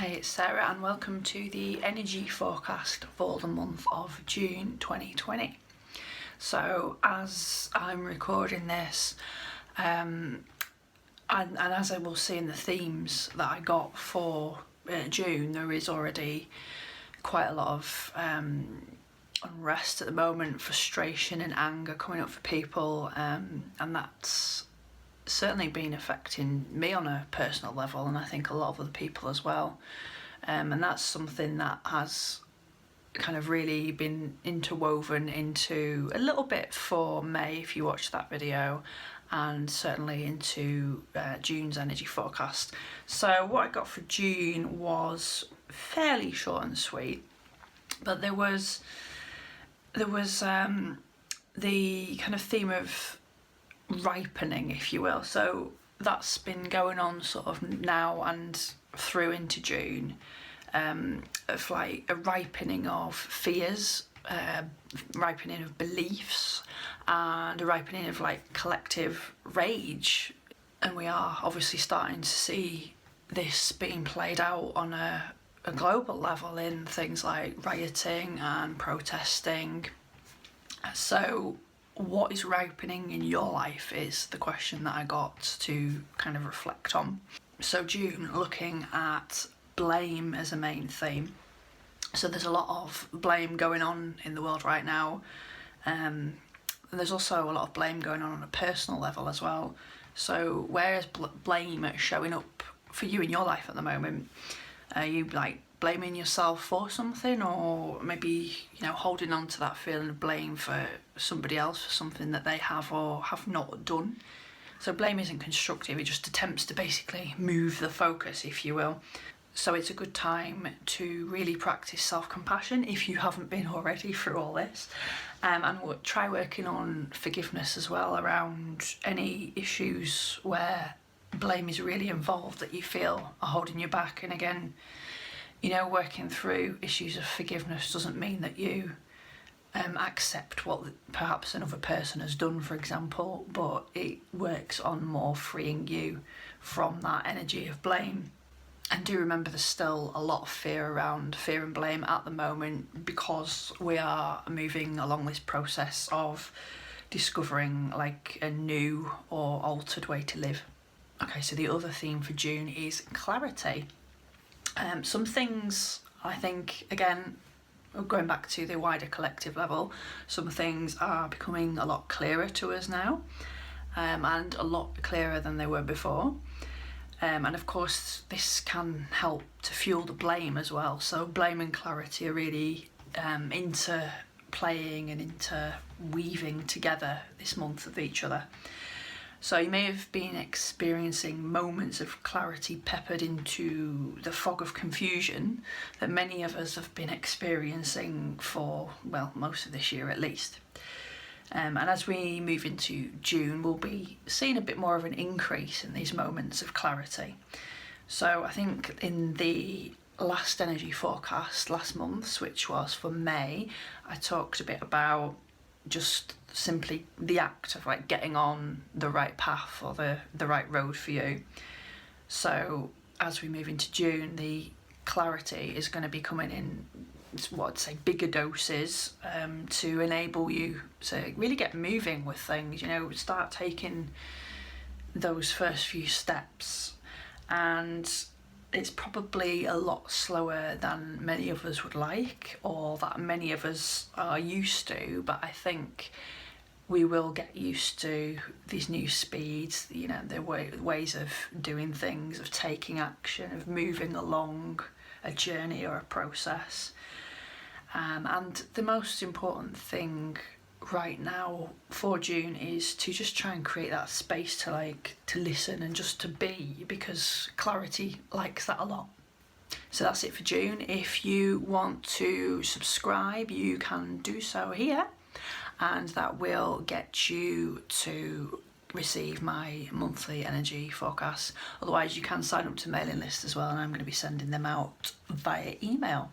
Hey, it's Sarah and welcome to the energy forecast for the month of June 2020. So as I'm recording this, and as I will see in the themes that I got for June, there is already quite a lot of unrest at the moment, frustration and anger coming up for people, and that's certainly been affecting me on a personal level, and I think a lot of other people as well, and that's something that has kind of really been interwoven into a little bit for May if you watch that video, and certainly into June's energy forecast. So what I got for June was fairly short and sweet, but there was the kind of theme of ripening, if you will. So that's been going on sort of now and through into June, of like a ripening of fears, ripening of beliefs, and a ripening of like collective rage. And we are obviously starting to see this being played out on a global level in things like rioting and protesting. So what is ripening in your life is the question that I got to kind of reflect on. So June, looking at blame as a main theme. So there's a lot of blame going on in the world right now. And there's also a lot of blame going on a personal level as well. So where is blame showing up for you in your life at the moment? Are you like blaming yourself for something, or maybe, you know, holding on to that feeling of blame for somebody else for something that they have or have not done? So blame isn't constructive, it just attempts to basically move the focus, if you will. So it's a good time to really practice self-compassion if you haven't been already through all this, and try working on forgiveness as well around any issues where blame is really involved that you feel are holding you back. And again, you know, working through issues of forgiveness doesn't mean that you accept what perhaps another person has done, for example, but it works on more freeing you from that energy of blame. And do remember there's still a lot of fear around fear and blame at the moment, because we are moving along this process of discovering like a new or altered way to live. Okay, so the other theme for June is clarity. Some things, I think, again, going back to the wider collective level, some things are becoming a lot clearer to us now, and a lot clearer than they were before. And of course, this can help to fuel the blame as well. So blame and clarity are really interplaying and interweaving together this month of each other. So you may have been experiencing moments of clarity peppered into the fog of confusion that many of us have been experiencing for, well, most of this year at least. And as we move into June, we'll be seeing a bit more of an increase in these moments of clarity. So I think in the last energy forecast last month, which was for May, I talked a bit about just simply the act of like getting on the right path or the right road for you. So as we move into June, the clarity is going to be coming in, what I'd say, bigger doses, to enable you to really get moving with things, you know, start taking those first few steps. And it's probably a lot slower than many of us would like, or that many of us are used to, but I think we will get used to these new speeds, you know, the ways of doing things, of taking action, of moving along a journey or a process. And the most important thing right now for June is to just try and create that space to listen and just to be, because clarity likes that a lot. So that's it for June. If you want to subscribe, you can do so here, and that will get you to receive my monthly energy forecasts. Otherwise, you can sign up to mailing list as well, and I'm going to be sending them out via email.